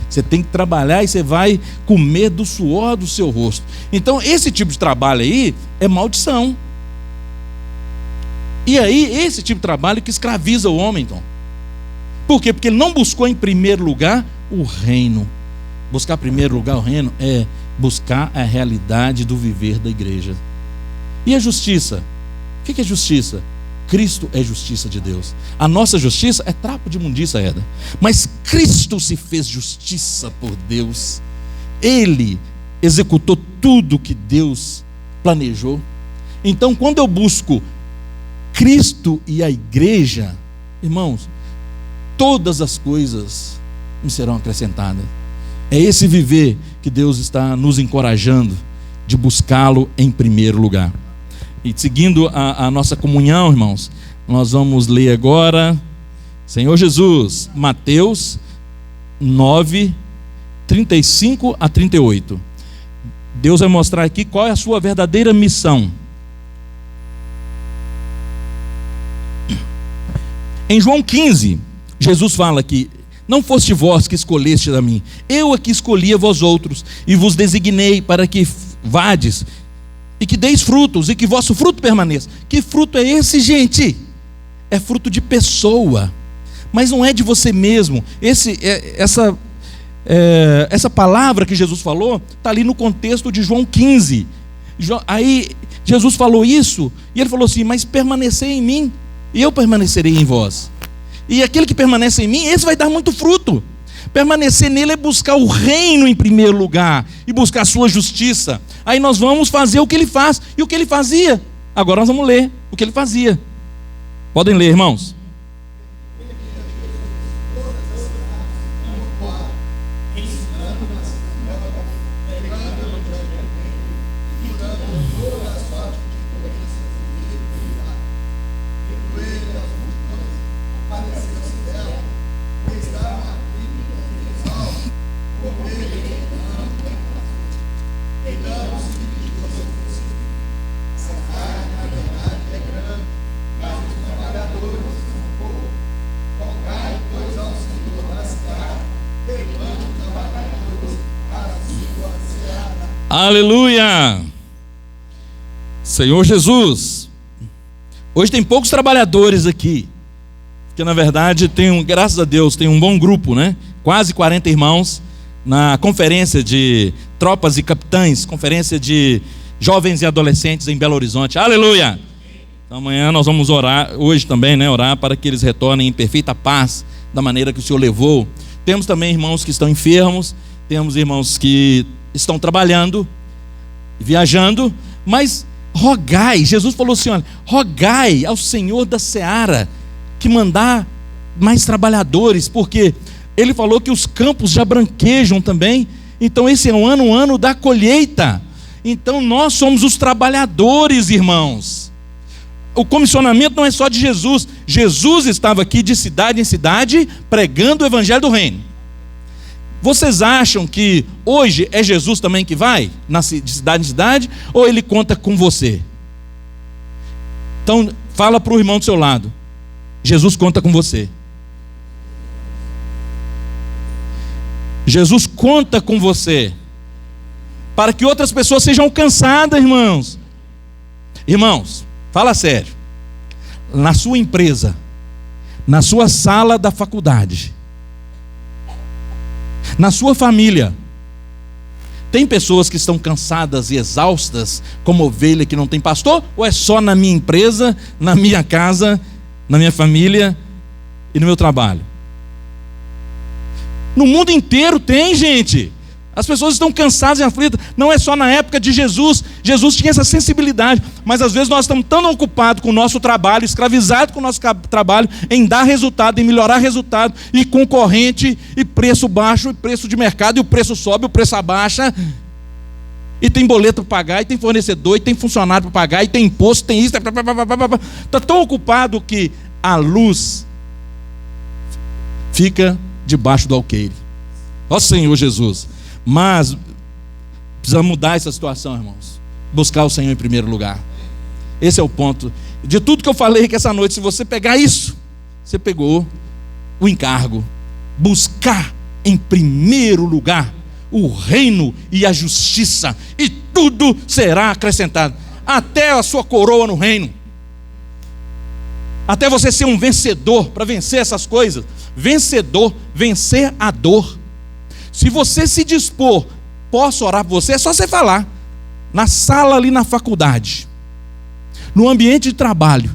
Você tem que trabalhar e você vai comer do suor do seu rosto. Então esse tipo de trabalho aí é maldição. E aí esse tipo de trabalho que escraviza o homem, então. Por quê? Porque ele não buscou em primeiro lugar o reino. Buscar em primeiro lugar o reino é buscar a realidade do viver da igreja. E a justiça? O que é justiça? Cristo é justiça de Deus. A nossa justiça é trapo de imundícia, Eda. Mas Cristo se fez justiça por Deus. Ele executou tudo que Deus planejou. Então, quando eu busco Cristo e a igreja, irmãos, todas as coisas me serão acrescentadas. É esse viver que Deus está nos encorajando de buscá-lo em primeiro lugar. E seguindo a nossa comunhão, irmãos, nós vamos ler agora, Senhor Jesus, Mateus 9, 35 a 38. Deus vai mostrar aqui qual é a sua verdadeira missão. Em João 15, Jesus fala que não foste vós que escolheste a mim, eu aqui escolhi a vós outros, e vos designei para que vades, e que deis frutos, e que vosso fruto permaneça. Que fruto é esse, gente? É fruto de pessoa, mas não é de você mesmo. Essa palavra que Jesus falou está ali no contexto de João 15. Aí Jesus falou isso, e ele falou assim: mas permanecei em mim, e eu permanecerei em vós. E aquele que permanece em mim, esse vai dar muito fruto. Permanecer nele é buscar o reino em primeiro lugar e buscar a sua justiça. Aí nós vamos fazer o que ele faz. E o que ele fazia? Agora nós vamos ler o que ele fazia. Podem ler, irmãos. Aleluia! Senhor Jesus, hoje tem poucos trabalhadores aqui, porque na verdade graças a Deus, tem um bom grupo, né? Quase 40 irmãos na conferência de tropas e capitães, conferência de jovens e adolescentes em Belo Horizonte. Aleluia! Então, amanhã nós vamos orar, hoje também, né? Orar para que eles retornem em perfeita paz, da maneira que o Senhor levou. Temos também irmãos que estão enfermos, temos irmãos que estão trabalhando, viajando, mas rogai, Jesus falou assim: olha, rogai ao Senhor da seara que mandar mais trabalhadores, porque ele falou que os campos já branquejam também. Então esse é um ano da colheita. Então nós somos os trabalhadores, irmãos. O comissionamento não é só de Jesus. Jesus estava aqui de cidade em cidade pregando o evangelho do reino. Vocês acham que hoje é Jesus também que vai de cidade em cidade, ou ele conta com você? Então fala para o irmão do seu lado: Jesus conta com você. Jesus conta com você para que outras pessoas sejam alcançadas, irmãos. Irmãos, fala sério. Na sua empresa, na sua sala da faculdade, na sua família, tem pessoas que estão cansadas e exaustas como ovelha que não tem pastor? Ou é só na minha empresa, na minha casa, na minha família e no meu trabalho? No mundo inteiro tem, gente. As pessoas estão cansadas e aflitas. Não é só na época de Jesus. Jesus tinha essa sensibilidade. Mas às vezes nós estamos tão ocupados com o nosso trabalho, escravizados com o nosso trabalho, em dar resultado, em melhorar resultado, e concorrente, e preço baixo, e preço de mercado, e o preço sobe, o preço abaixa. E tem boleto para pagar, e tem fornecedor, e tem funcionário para pagar, e tem imposto, tem isso. Está tão ocupado que a luz fica debaixo do alqueire. Ó Senhor Jesus. Mas precisamos mudar essa situação, irmãos. Buscar o Senhor em primeiro lugar. Esse é o ponto. De tudo que eu falei aqui essa noite, se você pegar isso, você pegou o encargo. Buscar em primeiro lugar o reino e a justiça, e tudo será acrescentado, até a sua coroa no reino, até você ser um vencedor, para vencer essas coisas. Vencedor, vencer a dor. Se você se dispor, posso orar por você, é só você falar, na sala ali na faculdade, no ambiente de trabalho,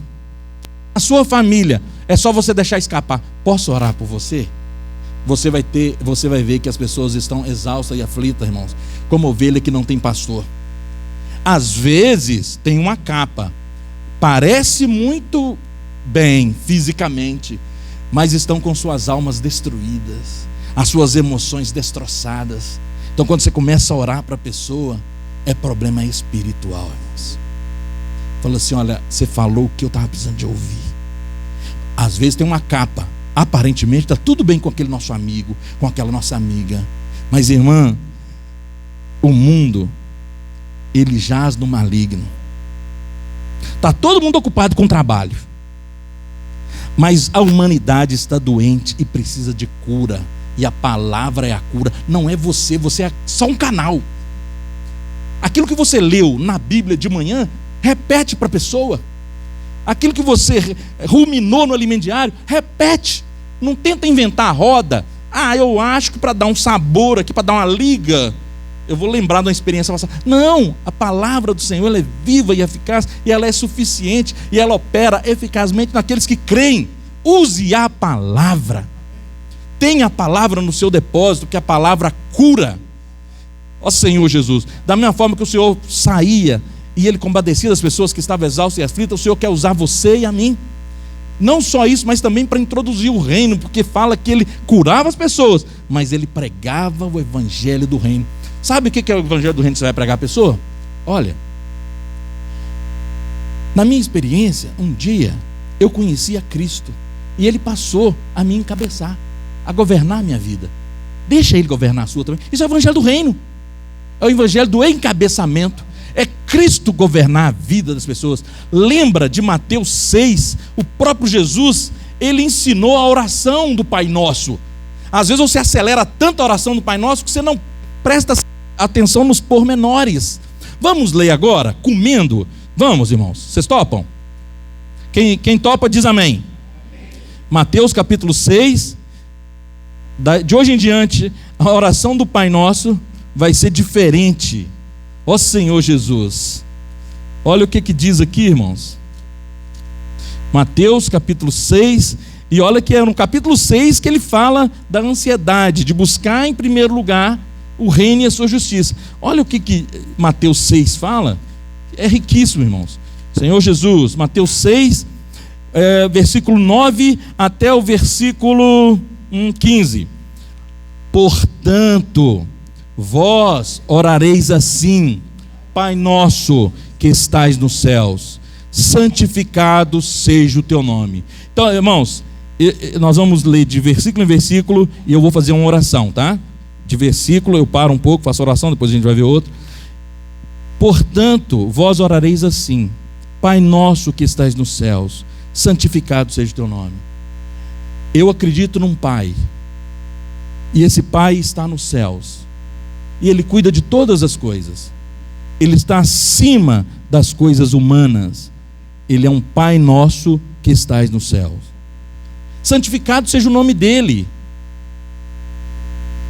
na sua família, é só você deixar escapar, posso orar por você? Você vai ver que as pessoas estão exaustas e aflitas, irmãos, como ovelha que não tem pastor. Às vezes tem uma capa, parece muito bem fisicamente, mas estão com suas almas destruídas, as suas emoções destroçadas. Então quando você começa a orar para a pessoa, é problema espiritual, irmãos. Fala assim: olha, você falou o que eu estava precisando de ouvir. Às vezes tem uma capa, aparentemente está tudo bem com aquele nosso amigo, com aquela nossa amiga, mas irmã, o mundo, ele jaz no maligno. Está todo mundo ocupado com trabalho, mas a humanidade está doente e precisa de cura, e a palavra é a cura. Não é você, você é só um canal. Aquilo que você leu na Bíblia de manhã, repete para a pessoa. Aquilo que você ruminou no alimento diário, repete. Não tenta inventar a roda. Eu acho que para dar um sabor aqui, para dar uma liga, eu vou lembrar de uma experiência passada. Não, a palavra do Senhor, ela é viva e eficaz, e ela é suficiente, e ela opera eficazmente naqueles que creem. Use a palavra. Tenha a palavra no seu depósito, que a palavra cura. Ó Senhor Jesus, da mesma forma que o Senhor saía e Ele compadecia das pessoas que estavam exaustas e aflitas, o Senhor quer usar você e a mim. Não só isso, mas também para introduzir o reino, porque fala que Ele curava as pessoas, mas Ele pregava o evangelho do reino. Sabe o que é o evangelho do reino que você vai pregar a pessoa? Olha, na minha experiência, um dia eu conheci a Cristo, e Ele passou a me encabeçar, a governar a minha vida. Deixa Ele governar a sua também. Isso é o evangelho do reino. É o evangelho do encabeçamento. É Cristo governar a vida das pessoas. Lembra de Mateus 6, o próprio Jesus, Ele ensinou a oração do Pai Nosso. Às vezes você acelera tanto a oração do Pai Nosso que você não presta atenção nos pormenores. Vamos ler agora, comendo. Vamos, irmãos, vocês topam? Quem topa diz amém. Mateus capítulo 6, de hoje em diante, a oração do Pai Nosso vai ser diferente. Ó Senhor Jesus, olha o que diz aqui, irmãos. Mateus capítulo 6, e olha que é no capítulo 6 que ele fala da ansiedade, de buscar em primeiro lugar o reino e a sua justiça. Olha o que Mateus 6 fala, é riquíssimo, irmãos. Senhor Jesus, Mateus 6, versículo 9 até o versículo 15. Portanto, vós orareis assim: Pai nosso que estais nos céus, santificado seja o teu nome. Então, irmãos, nós vamos ler de versículo em versículo, e eu vou fazer uma oração, tá? De versículo eu paro um pouco, faço oração, depois a gente vai ver outro. Portanto, vós orareis assim: Pai nosso que estais nos céus, santificado seja o teu nome. Eu acredito num Pai, e esse Pai está nos céus, e Ele cuida de todas as coisas. Ele está acima das coisas humanas. Ele é um Pai nosso que estais nos céus. Santificado seja o nome dEle.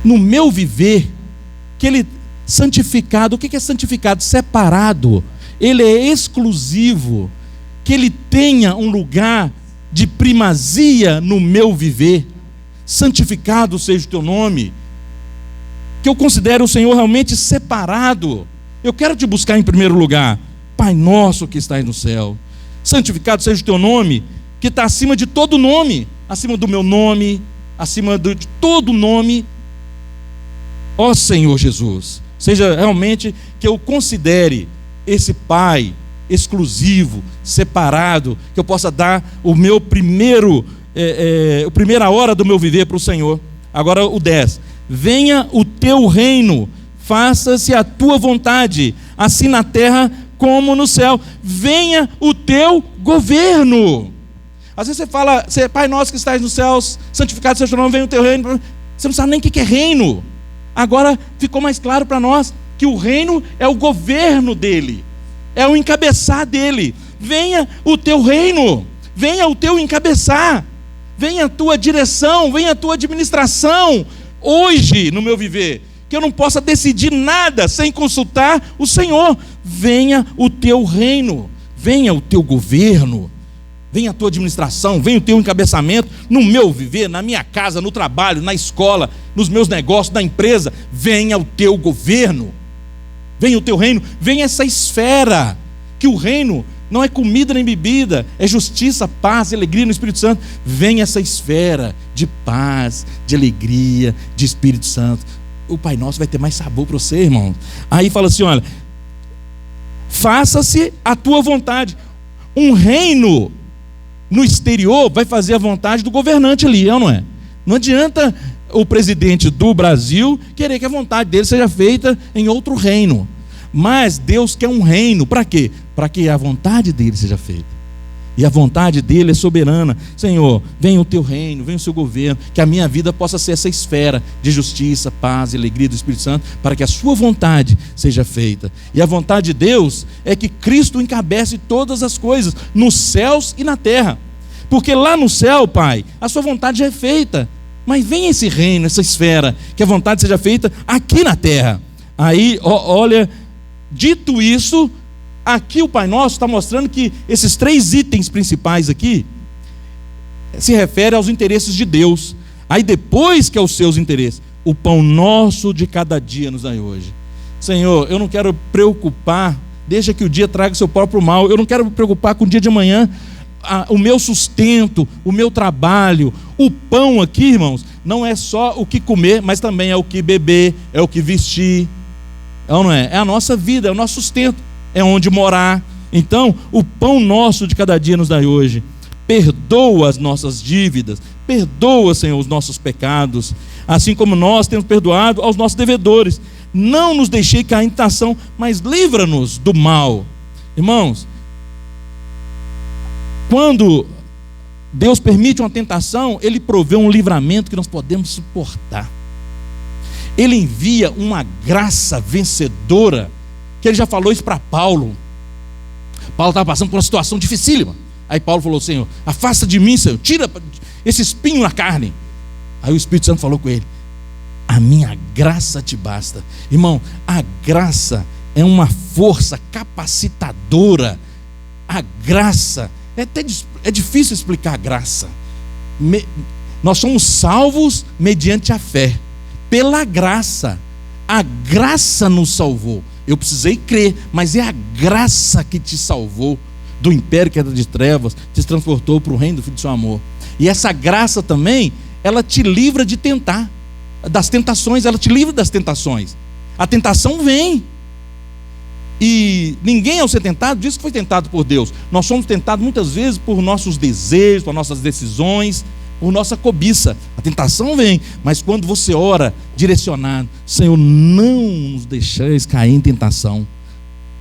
No meu viver, que Ele santificado. O que é santificado? Separado. Ele é exclusivo. Que Ele tenha um lugar de primazia no meu viver. Santificado seja o teu nome. que eu considere o Senhor realmente separado. Eu quero te buscar em primeiro lugar. Pai nosso que estás no céu, santificado seja o teu nome, que está acima de todo nome, acima do meu nome, acima de todo nome. Ó Senhor Jesus, seja realmente que eu considere esse Pai exclusivo, separado, que eu possa dar o meu a primeira hora do meu viver para o Senhor. Agora o 10. Venha o teu reino, faça-se a tua vontade, assim na terra como no céu. Venha o teu governo. Às vezes você fala, Pai nosso que estás nos céus, santificado seja o teu nome, venha o teu reino. Você não sabe nem o que é reino. Agora ficou mais claro para nós que o reino é o governo dele, é o encabeçar dele. Venha o teu reino, venha o teu encabeçar, venha a tua direção, venha a tua administração hoje no meu viver, que eu não possa decidir nada sem consultar o Senhor. Venha o teu reino, venha o teu governo, venha a tua administração, venha o teu encabeçamento no meu viver, na minha casa, no trabalho, na escola, nos meus negócios, na empresa. Venha o teu governo, venha o teu reino, venha essa esfera, que o reino não é comida nem bebida, é justiça, paz e alegria no Espírito Santo. Venha essa esfera de paz, de alegria, de Espírito Santo. O Pai Nosso vai ter mais sabor para você, irmão. Aí fala assim, olha, faça-se a tua vontade. Um reino no exterior vai fazer a vontade do governante ali, não é? Não adianta o presidente do Brasil querer que a vontade dele seja feita em outro reino. Mas Deus quer um reino, para quê? Para que a vontade dele seja feita. E a vontade dele é soberana. Senhor, venha o teu reino, venha o seu governo, que a minha vida possa ser essa esfera de justiça, paz e alegria do Espírito Santo, para que a sua vontade seja feita. E a vontade de Deus é que Cristo encabece todas as coisas, nos céus e na terra. Porque lá no céu, Pai, a sua vontade já é feita. Mas venha esse reino, essa esfera, que a vontade seja feita aqui na terra. Aí, olha, dito isso, aqui o Pai Nosso está mostrando que esses 3 itens principais aqui se referem aos interesses de Deus. Aí depois que é os seus interesses, o pão nosso de cada dia nos dai hoje. Senhor, eu não quero preocupar, deixa que o dia traga o seu próprio mal. Eu não quero me preocupar com o dia de amanhã. O meu sustento, o meu trabalho, o pão aqui, irmãos, não é só o que comer, mas também é o que beber, é o que vestir. Não é? É a nossa vida, é o nosso sustento, é onde morar. Então, o pão nosso de cada dia nos dai hoje. Perdoa as nossas dívidas, perdoa, Senhor, os nossos pecados, assim como nós temos perdoado aos nossos devedores. Não nos deixei cair em tentação, mas livra-nos do mal. Irmãos, quando Deus permite uma tentação, Ele provê um livramento que nós podemos suportar. Ele envia uma graça vencedora, que Ele já falou isso para Paulo. Paulo estava passando por uma situação dificílima. Aí Paulo falou: Senhor, afasta de mim, Senhor, tira esse espinho na carne. Aí o Espírito Santo falou com ele: a minha graça te basta. Irmão, a graça é uma força capacitadora. A graça, é difícil explicar a graça. Nós somos salvos mediante a fé, pela graça. A graça nos salvou. Eu precisei crer, mas é a graça que te salvou do império que era de trevas, te transportou para o reino do Filho do seu amor. E essa graça também, ela te livra de tentar, das tentações, ela te livra das tentações. A tentação vem, e ninguém ao ser tentado diz que foi tentado por Deus. Nós somos tentados muitas vezes por nossos desejos, por nossas decisões, por nossa cobiça. A tentação vem, mas quando você ora direcionado: Senhor, não nos deixeis cair em tentação,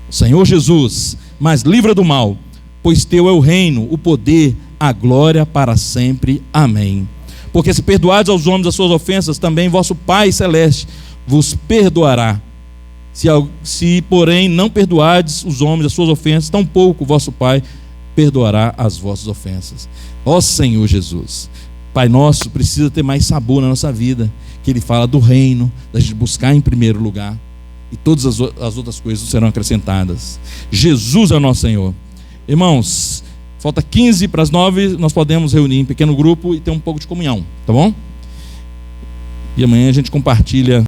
Senhor Jesus, mas livra do mal, pois teu é o reino, o poder, a glória para sempre. Amém. Porque se perdoardes aos homens as suas ofensas, também vosso Pai Celeste vos perdoará. Se porém não perdoardes os homens as suas ofensas, tampouco vosso Pai perdoará as vossas ofensas. Ó Senhor Jesus, Pai nosso precisa ter mais sabor na nossa vida, que Ele fala do reino, da gente buscar em primeiro lugar, e todas as outras coisas serão acrescentadas. Jesus é o nosso Senhor. Irmãos, falta 15 para as 9, nós podemos reunir em pequeno grupo e ter um pouco de comunhão, tá bom? E amanhã a gente compartilha